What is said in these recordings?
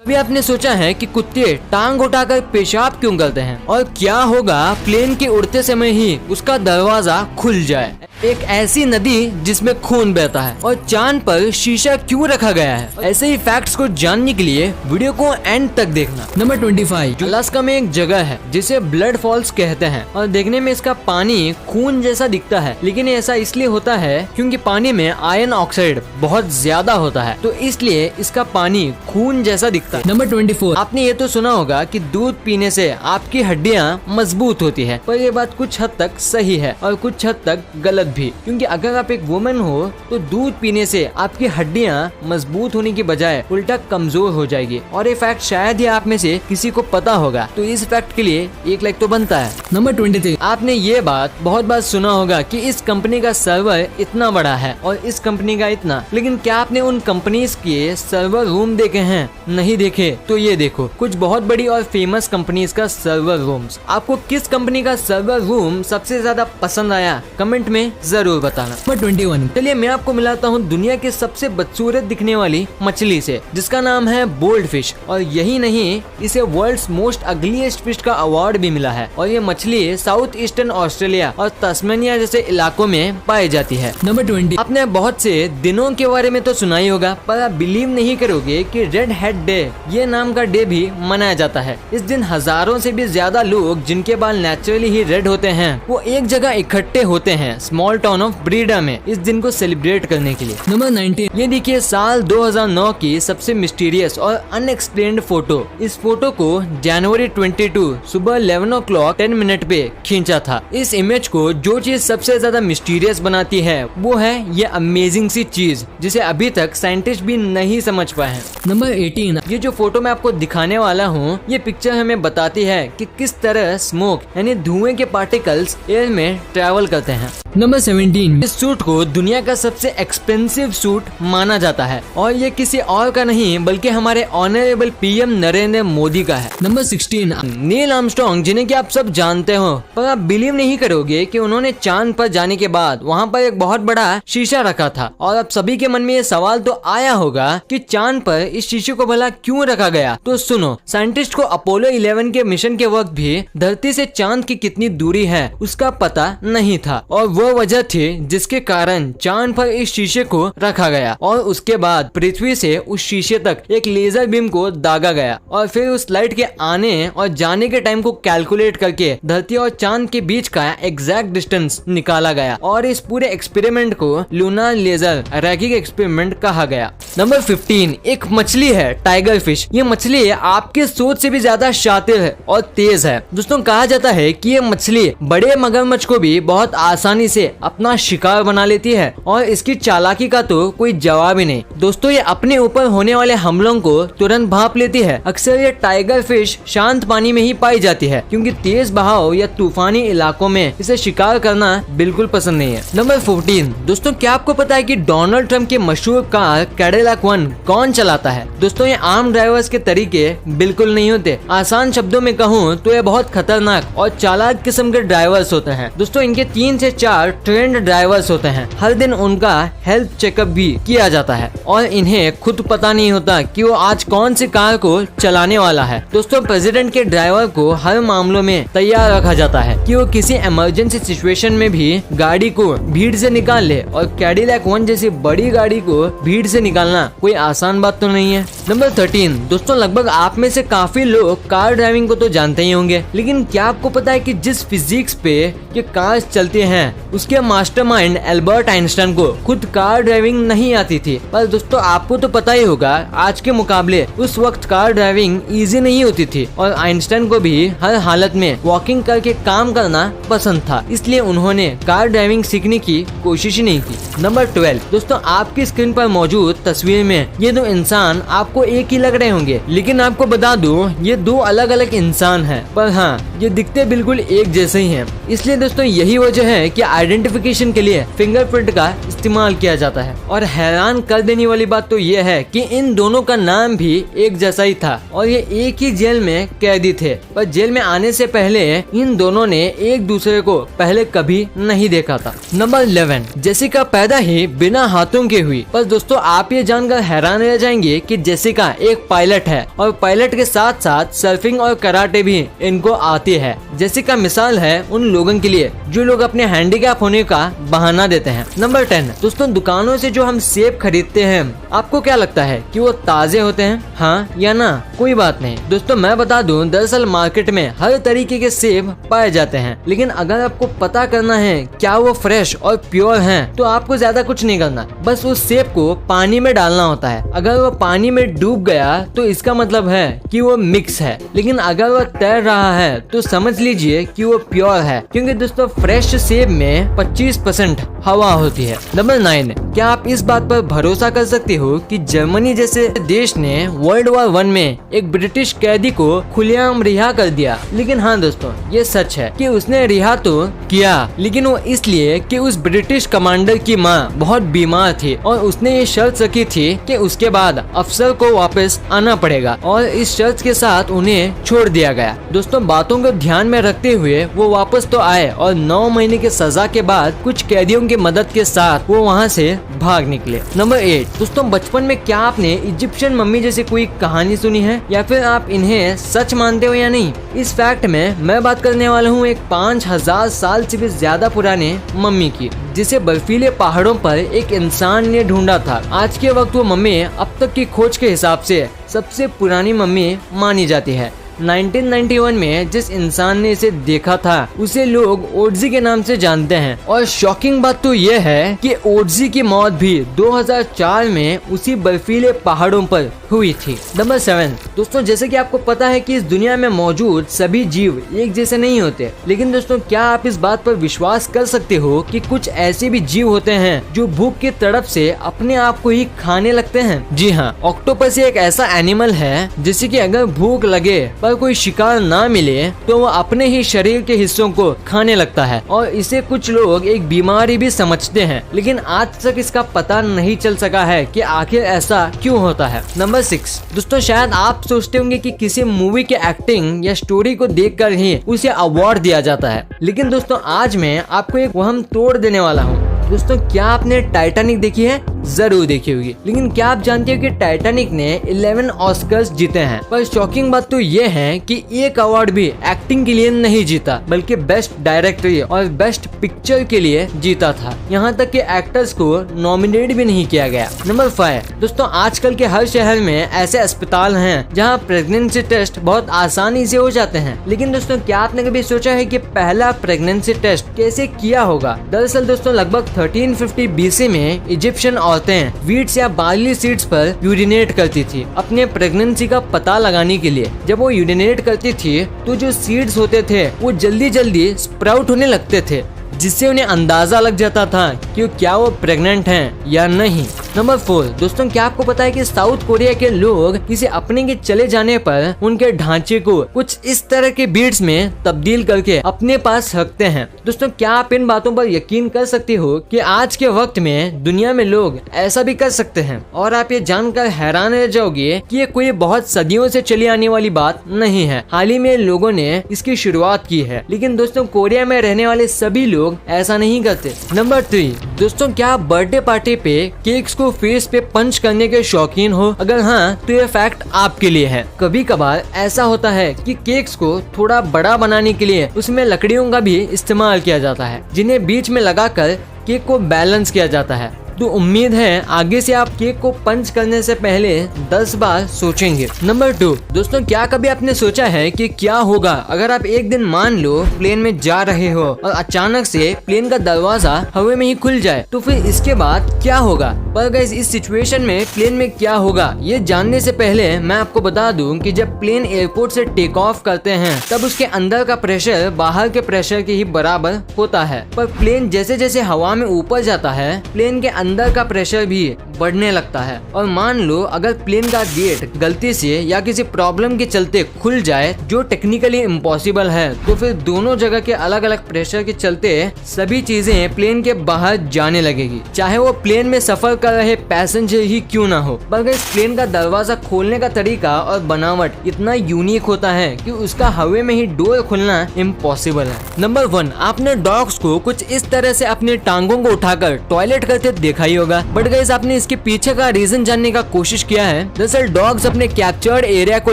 कभी आपने सोचा है कि कुत्ते टांग उठाकर पेशाब क्यों करते हैं और क्या होगा प्लेन के उड़ते समय ही उसका दरवाजा खुल जाए। एक ऐसी नदी जिसमें खून बहता है और चांद पर शीशा क्यों रखा गया है। ऐसे ही फैक्ट्स को जानने के लिए वीडियो को एंड तक देखना। नंबर 25, अलास्का में एक जगह है जिसे ब्लड फॉल्स कहते हैं और देखने में इसका पानी खून जैसा दिखता है, लेकिन ऐसा इसलिए होता है क्योंकि पानी में आयरन ऑक्साइड बहुत ज्यादा होता है, तो इसलिए इसका पानी खून जैसा दिखता है। नंबर 24, आपने ये तो सुना होगा कि दूध पीने से आपकी हड्डियां मजबूत होती है, पर ये बात कुछ हद तक सही है और कुछ हद तक गलत भी, क्योंकि अगर आप एक वुमन हो तो दूध पीने से आपकी हड्डियां मजबूत होने की बजाय उल्टा कमजोर हो जाएगी। और ये फैक्ट शायद ही आप में से किसी को पता होगा, तो इस फैक्ट के लिए एक लाइक तो बनता है। नंबर 23, आपने ये बात बहुत बार सुना होगा कि इस कंपनी का सर्वर इतना बड़ा है और इस कंपनी का इतना, लेकिन क्या आपने उन कंपनीज के सर्वर रूम देखे हैं? नहीं देखे तो ये देखो कुछ बहुत बड़ी और फेमस कंपनीज का सर्वर रूम्स। आपको किस कंपनी का सर्वर रूम सबसे ज्यादा पसंद आया कमेंट में जरूर बताना। नंबर 21, चलिए मैं आपको मिलाता हूँ दुनिया के सबसे बदसूरत दिखने वाली मछली से, जिसका नाम है बोल्ड फिश। और यही नहीं, इसे वर्ल्ड्स मोस्ट अगलीस्ट फिश का अवार्ड भी मिला है और ये मछली साउथ ईस्टर्न ऑस्ट्रेलिया और तस्मेनिया जैसे इलाकों में पाई जाती है। नंबर 20, आपने बहुत से दिनों के बारे में तो सुना ही होगा, पर आप बिलीव नहीं करोगे कि रेड हेड डे ये नाम का डे भी मनाया जाता है। इस दिन हजारों से भी ज्यादा लोग जिनके बाल नेचुरली ही रेड होते हैं वो एक जगह इकट्ठे होते हैं स्मॉल टाउन ऑफ ब्रीडा में इस दिन को सेलिब्रेट करने के लिए। नंबर 19, ये देखिए साल 2009 की सबसे मिस्टीरियस और अनएक्सप्लेन्ड फोटो। इस फोटो को जनवरी 22 सुबह 11:10 पे खींचा था। इस इमेज को जो चीज सबसे ज्यादा मिस्टीरियस बनाती है वो है ये अमेजिंग सी चीज जिसे अभी तक साइंटिस्ट भी नहीं समझ पाए हैं। नंबर 18, ये जो फोटो मैं आपको दिखाने वाला हूँ ये पिक्चर हमें बताती है कि किस तरह स्मोक यानी धुएं के पार्टिकल्स एयर में ट्रैवल करते हैं। नंबर 17, इस सूट को दुनिया का सबसे एक्सपेंसिव सूट माना जाता है और ये किसी और का नहीं बल्कि हमारे ऑनरेबल पीएम नरेंद्र मोदी का है। नंबर 16, नील आर्मस्ट्रांग, जिन्हें कि आप सब जानते हो, पर आप बिलीव नहीं करोगे कि उन्होंने चांद पर जाने के बाद वहाँ पर एक बहुत बड़ा शीशा रखा था। और आप सभी के मन में ये सवाल तो आया होगा कि चांद पर इस शीशे को भला क्यों रखा गया। तो सुनो, साइंटिस्ट को अपोलो 11 के मिशन के वक्त भी धरती से चांद की कितनी दूरी है उसका पता नहीं था और वो वजह थी जिसके कारण चांद पर इस शीशे को रखा गया और उसके बाद पृथ्वी से उस शीशे तक एक लेजर बीम को दागा गया और फिर उस लाइट के आने और जाने के टाइम को कैलकुलेट करके धरती और चांद के बीच का एग्जैक्ट डिस्टेंस निकाला गया और इस पूरे एक्सपेरिमेंट को लूनार लेजर रैगिंग एक्सपेरिमेंट कहा गया। नंबर 15, एक मछली है टाइगर फिश। ये मछली आपके सोच से भी ज्यादा शातिर है और तेज है। दोस्तों कहा जाता है कि ये मछली बड़े मगरमच्छ को भी बहुत आसानी से अपना शिकार बना लेती है और इसकी चालाकी का तो कोई जवाब ही नहीं। दोस्तों ये अपने ऊपर होने वाले हमलों को तुरंत भांप लेती है। अक्सर ये टाइगर फिश शांत पानी में ही पाई जाती है क्योंकि तेज बहाव या तूफानी इलाकों में इसे शिकार करना बिल्कुल पसंद नहीं है। नंबर 14, दोस्तों क्या आपको पता है कि डोनाल्ड ट्रंप की मशहूर कार कैडिलैक 1 कौन चलाता है? दोस्तों ये आम ड्राइवर्स के तरीके बिल्कुल नहीं होते। आसान शब्दों में कहूँ तो ये बहुत खतरनाक और चालाक किस्म के ड्राइवर्स होते हैं। दोस्तों इनके 3 से 4 ट्रेंड ड्राइवर्स होते हैं। हर दिन उनका हेल्थ चेकअप भी किया जाता है और इन्हें खुद पता नहीं होता कि वो आज कौन सी कार को चलाने वाला है। दोस्तों प्रेसिडेंट के ड्राइवर को हर मामलों में तैयार रखा जाता है कि वो किसी इमरजेंसी सिचुएशन में भी गाड़ी को भीड़ से निकाल ले और कैडिलैक 1 जैसी बड़ी गाड़ी को भीड़ से निकालना कोई आसान बात तो नहीं है। नंबर 13, दोस्तों लगभग आप में से काफी लोग कार ड्राइविंग को तो जानते ही होंगे, लेकिन क्या आपको पता है कि जिस फिजिक्स पे ये कार्स चलती हैं उसके मास्टरमाइंड एल्बर्ट आइंस्टाइन को खुद कार ड्राइविंग नहीं आती थी। पर दोस्तों आपको तो पता ही होगा आज के मुकाबले उस वक्त कार ड्राइविंग इजी नहीं होती थी और आइंस्टाइन को भी हर हालत में वॉकिंग करके काम करना पसंद था, इसलिए उन्होंने कार ड्राइविंग सीखने की कोशिश ही नहीं की। नंबर 12, दोस्तों आपकी स्क्रीन पर मौजूद तस्वीर में ये दो इंसान आपको एक ही लग रहे होंगे, लेकिन आपको बता दूं ये दो अलग अलग इंसान हैं, पर हाँ ये दिखते बिल्कुल एक जैसे ही हैं। इसलिए दोस्तों यही वजह है कि आइडेंटिफिकेशन के लिए फिंगरप्रिंट का इस्तेमाल किया जाता है। और हैरान कर देने वाली बात तो ये है कि इन दोनों का नाम भी एक जैसा ही था और ये एक ही जेल में कैदी थे, पर जेल में आने से पहले इन दोनों ने एक दूसरे को पहले कभी नहीं देखा था। नंबर 11, जेसिका पैदा ही बिना हाथों के हुई। पर दोस्तों आप ये जानकर हैरान रह जाएंगे कि जेसिका एक पायलट है और पायलट के साथ साथ सर्फिंग और कराटे भी इनको आती है। जेसिका मिसाल है उन लोगों के लिए जो लोग अपने हैंडीकैप होने का बहाना देते हैं। नंबर 10, दोस्तों दुकानों से जो हम सेब खरीदते हैं, आपको क्या लगता है कि वो ताजे होते हैं, हाँ या ना? कोई बात नहीं दोस्तों, मैं बता दूं, दरअसल मार्केट में हर तरीके के सेब पाए जाते हैं, लेकिन अगर आपको पता करना है क्या वो फ्रेश और प्योर हैं, तो आपको ज्यादा कुछ नहीं करना, बस उस सेब को पानी में डालना होता है। अगर वो पानी में डूब गया तो इसका मतलब है कि वो मिक्स है, लेकिन अगर वो तैर रहा है तो समझ लीजिए कि वो प्योर है, क्योंकि दोस्तों फ्रेश सेब में 25% हवा होती है। नंबर 9, क्या आप इस बात पर भरोसा कर सकते हो कि जर्मनी जैसे देश ने वर्ल्ड वॉर 1 में एक ब्रिटिश कैदी को खुलेआम रिहा कर दिया? लेकिन हाँ दोस्तों, ये सच है कि उसने रिहा तो किया, लेकिन वो इसलिए कि उस ब्रिटिश कमांडर की माँ बहुत बीमार थी और उसने ये शर्त रखी थी कि उसके बाद अफसर को वापस आना पड़ेगा, और इस शर्त के साथ उन्हें छोड़ दिया गया। दोस्तों बातों को ध्यान में रखते हुए वो वापस तो आए और 9 महीने की सजा के बाद कुछ कैदियों की मदद के साथ वो वहाँ से भाग निकले। नंबर 8, दोस्तों बचपन में क्या आपने इजिप्शियन मम्मी जैसी कोई कहानी सुनी है, या फिर आप इन्हें सच मानते हो या नहीं? इस फैक्ट में मैं बात करने वाला हूँ एक 5000 साल से भी ज्यादा पुराने मम्मी की, जिसे बर्फीले पहाड़ों पर एक इंसान ने ढूंढा था। आज के वक्त वो मम्मी अब तक की खोज के हिसाब से सबसे पुरानी मम्मी मानी जाती है। 1991 में जिस इंसान ने इसे देखा था उसे लोग ओडजी के नाम से जानते हैं, और शॉकिंग बात तो ये है कि ओडजी की मौत भी 2004 में उसी बर्फीले पहाड़ों पर हुई थी। नंबर 7, दोस्तों जैसे कि आपको पता है कि इस दुनिया में मौजूद सभी जीव एक जैसे नहीं होते, लेकिन दोस्तों क्या आप इस बात पर विश्वास कर सकते हो कि कुछ ऐसे भी जीव होते हैं जो भूख की तड़प से अपने आप को ही खाने लगते हैं? जी हाँ, ऑक्टोपस एक ऐसा एनिमल है जिसे कि अगर भूख लगे पर कोई शिकार ना मिले तो वो अपने ही शरीर के हिस्सों को खाने लगता है, और इसे कुछ लोग एक बीमारी भी समझते हैं, लेकिन आज तक इसका पता नहीं चल सका है कि आखिर ऐसा क्यों होता है। नंबर 6, दोस्तों शायद आप सोचते होंगे कि किसी मूवी के एक्टिंग या स्टोरी को देखकर ही उसे अवार्ड दिया जाता है, लेकिन दोस्तों आज मैं आपको एक वहम तोड़ देने वाला हूँ। दोस्तों क्या आपने टाइटैनिक देखी है? जरूर देखी होगी, लेकिन क्या आप जानते हो कि टाइटैनिक ने 11 ऑस्कर्स जीते हैं? पर शॉकिंग बात तो ये है कि एक अवार्ड भी एक्टिंग के लिए नहीं जीता, बल्कि बेस्ट डायरेक्टर और बेस्ट पिक्चर के लिए जीता था। यहाँ तक कि एक्टर्स को नॉमिनेट भी नहीं किया गया। नंबर 5, दोस्तों आजकल के हर शहर में ऐसे अस्पताल हैं जहाँ प्रेगनेंसी टेस्ट बहुत आसानी से हो जाते हैं, लेकिन दोस्तों क्या आपने कभी सोचा है कि पहला प्रेगनेंसी टेस्ट कैसे किया होगा? दरअसल दोस्तों लगभग 1350 BC में इजिप्शियन औरतें वीट्स या बार्ली सीड्स पर यूरिनेट करती थी अपने प्रेगनेंसी का पता लगाने के लिए। जब वो यूरिनेट करती थी तो जो सीड्स होते थे वो जल्दी जल्दी स्प्राउट होने लगते थे, जिससे उन्हें अंदाजा लग जाता था कि क्या वो प्रेग्नेंट हैं या नहीं। नंबर 4, दोस्तों क्या आपको पता है कि साउथ कोरिया के लोग किसी अपने के चले जाने पर उनके ढांचे को कुछ इस तरह के बीड्स में तब्दील करके अपने पास रखते हैं? दोस्तों क्या आप इन बातों पर यकीन कर सकते हो कि आज के वक्त में दुनिया में लोग ऐसा भी कर सकते हैं? और आप ये जानकर हैरान रह जाओगे कि ये कोई बहुत सदियों से चली आने वाली बात नहीं है, हाल ही में लोगों ने इसकी शुरुआत की है, लेकिन दोस्तों कोरिया में रहने वाले सभी लोग ऐसा नहीं करते। नंबर 3, दोस्तों क्या आप बर्थडे पार्टी पे केक्स को फेस पे पंच करने के शौकीन हो? अगर हाँ तो ये फैक्ट आपके लिए है। कभी कभार ऐसा होता है कि केक्स को थोड़ा बड़ा बनाने के लिए उसमें लकड़ियों का भी इस्तेमाल किया जाता है, जिन्हें बीच में लगाकर केक को बैलेंस किया जाता है। तो उम्मीद है आगे से आप केक को पंच करने से पहले 10 बार सोचेंगे। नंबर 2, दोस्तों क्या कभी आपने सोचा है कि क्या होगा अगर आप एक दिन मान लो प्लेन में जा रहे हो और अचानक से प्लेन का दरवाजा हवा में ही खुल जाए, तो फिर इसके बाद क्या होगा? पर गाइस इस सिचुएशन में प्लेन में क्या होगा ये जानने से पहले मैं आपको बता दूं कि जब प्लेन एयरपोर्ट से टेक ऑफ करते हैं तब उसके अंदर का प्रेशर बाहर के प्रेशर के ही बराबर होता है, पर प्लेन जैसे जैसे हवा में ऊपर जाता है प्लेन के अंदर का प्रेशर भी बढ़ने लगता है। और मान लो अगर प्लेन का गेट गलती से या किसी प्रॉब्लम के चलते खुल जाए, जो टेक्निकली इम्पॉसिबल है, तो फिर दोनों जगह के अलग अलग प्रेशर के चलते सभी चीजें प्लेन के बाहर जाने लगेगी, चाहे वो प्लेन में सफर कर रहे पैसेंजर ही क्यों ना हो। पर इस प्लेन का दरवाजा खोलने का तरीका और बनावट इतना यूनिक होता है कि उसका हवा में ही डोर खुलना इम्पॉसिबल है। नंबर 1, आपने डॉग्स को कुछ इस तरह से अपनी टांगों को उठाकर टॉयलेट करते देखा ही होगा, बट गाइस आपने इसके पीछे का रीजन जानने का कोशिश किया है? दरअसल डॉग्स अपने कैप्चर्ड एरिया को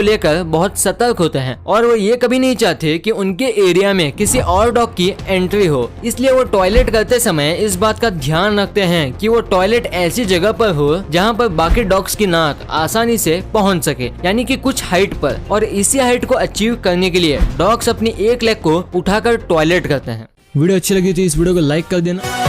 लेकर बहुत सतर्क होते हैं और वो ये कभी नहीं चाहते कि उनके एरिया में किसी और डॉग की एंट्री हो, इसलिए वो टॉयलेट करते समय इस बात का ध्यान रखते हैं कि वो टॉयलेट ऐसी जगह पर हो जहाँ पर बाकी डॉग्स की नाक आसानी से पहुँच सके, यानी कि कुछ हाइट पर। और इसी हाइट को अचीव करने के लिए डॉग्स अपनी एक लेग को उठाकर टॉयलेट करते हैं। वीडियो अच्छी लगी तो इस वीडियो को लाइक कर देना।